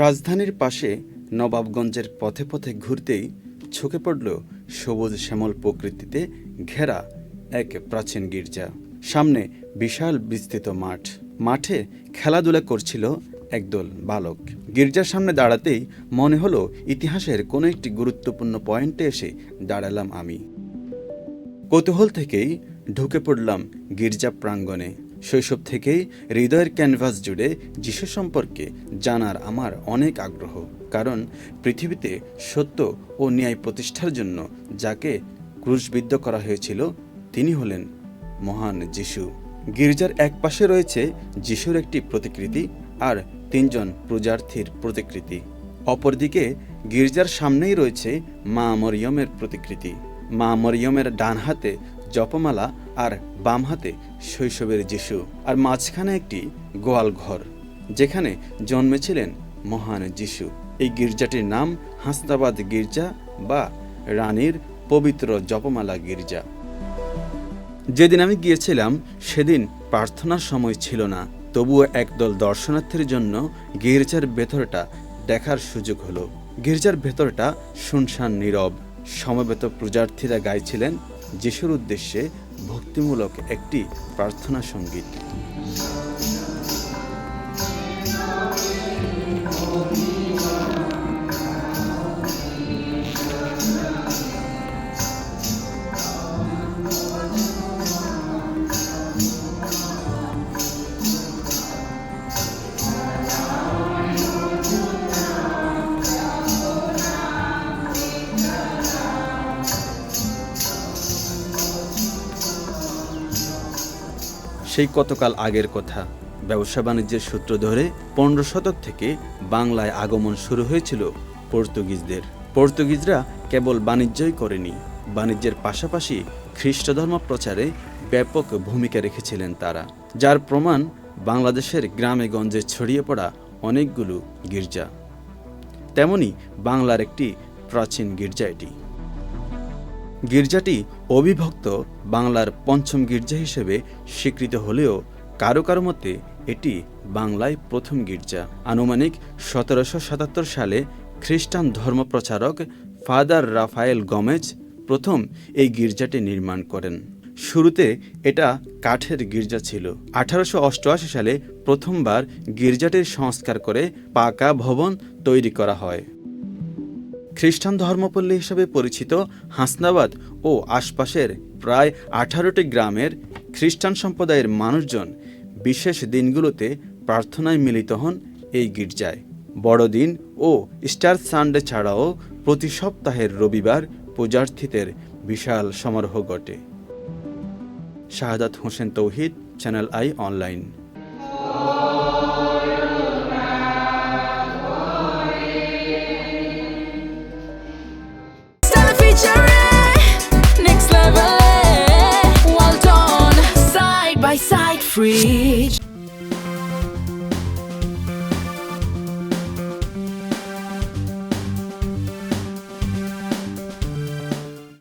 রাজধানীর পাশে নবাবগঞ্জের পথে পথে ঘুরতেই চোখে পড়ল সবুজ শ্যামল প্রকৃতিতে ঘেরা এক প্রাচীন গির্জা। সামনে বিশাল বিস্তৃত মাঠ, মাঠে খেলাধুলা করছিল একদল বালক। গির্জার সামনে দাঁড়াতেই মনে হলো ইতিহাসের কোনো একটি গুরুত্বপূর্ণ পয়েন্টে এসে দাঁড়ালাম আমি। কৌতূহল থেকেই ঢুকে পড়লাম গির্জা প্রাঙ্গণে। শৈশব থেকেই হৃদয়ের ক্যানভাস জুড়ে যিশু সম্পর্কে জানার আমার অনেক আগ্রহ, কারণ পৃথিবীতে সত্য ও ন্যায় প্রতিষ্ঠার জন্য যাকে ক্রুশবিদ্ধ করা হয়েছিল তিনি হলেন মহান যিশু। গির্জার এক পাশে রয়েছে যিশুর একটি প্রতিকৃতি আর তিনজন পূজার্থীর প্রতিকৃতি। অপরদিকে গির্জার সামনেই রয়েছে মা মরিয়মের প্রতিকৃতি। মা মরিয়মের ডান হাতে জপমালা আর বাম হাতে শৈশবের যিশু, আর মাঝখানে একটি গোয়াল ঘর যেখানে জন্মেছিলেন মহান যিশু। এই গির্জাটির নাম হাসনাবাদ গির্জা বা রানীর পবিত্র জপমালা গির্জা। যেদিন আমি গিয়েছিলাম সেদিন প্রার্থনার সময় ছিল না, তবুও একদল দর্শনার্থীর জন্য গির্জার ভেতরটা দেখার সুযোগ হলো। গির্জার ভেতরটা শুনশান নীরব। সমবেত পূজার্থীরা গাইছিলেন যিশুর উদ্দেশ্যে ভক্তিমূলক একটি প্রার্থনা সঙ্গীত। সেই কতকাল আগের কথা। ব্যবসা বাণিজ্যের সূত্র ধরে 15 শতক থেকে বাংলায় আগমন শুরু হয়েছিল পর্তুগিজদের। পর্তুগিজরা কেবল বাণিজ্যই করেনি, বাণিজ্যের পাশাপাশি খ্রিস্ট ধর্ম প্রচারে ব্যাপক ভূমিকা রেখেছিলেন তারা, যার প্রমাণ বাংলাদেশের গ্রামে গঞ্জে ছড়িয়ে পড়া অনেকগুলো গির্জা। তেমনি বাংলার একটি প্রাচীন গির্জা এটি। গির্জাটি অবিভক্ত বাংলার পঞ্চম গির্জা হিসেবে স্বীকৃত হলেও কারো কারো মতে এটি বাংলায় প্রথম গির্জা। আনুমানিক 1777 সালে খ্রিস্টান ধর্মপ্রচারক ফাদার রাফায়েল গমেজ প্রথম এই গির্জাটি নির্মাণ করেন। শুরুতে এটা কাঠের গির্জা ছিল। 1888 সালে প্রথমবার গির্জাটির সংস্কার করে পাকা ভবন তৈরি করা হয়। খ্রিস্টান ধর্মপল্লী হিসেবে পরিচিত হাসনাবাদ ও আশপাশের প্রায় 18টি গ্রামের খ্রিস্টান সম্প্রদায়ের মানুষজন বিশেষ দিনগুলোতে প্রার্থনায় মিলিত হন এই গির্জায়। বড়দিন ও স্টার সানডে ছাড়াও প্রতি সপ্তাহের রবিবার পূজার্থীদের বিশাল সমারোহ ঘটে। Shahadat Hossain Tauhid, Channel I online. Next level, well done, side by side, free.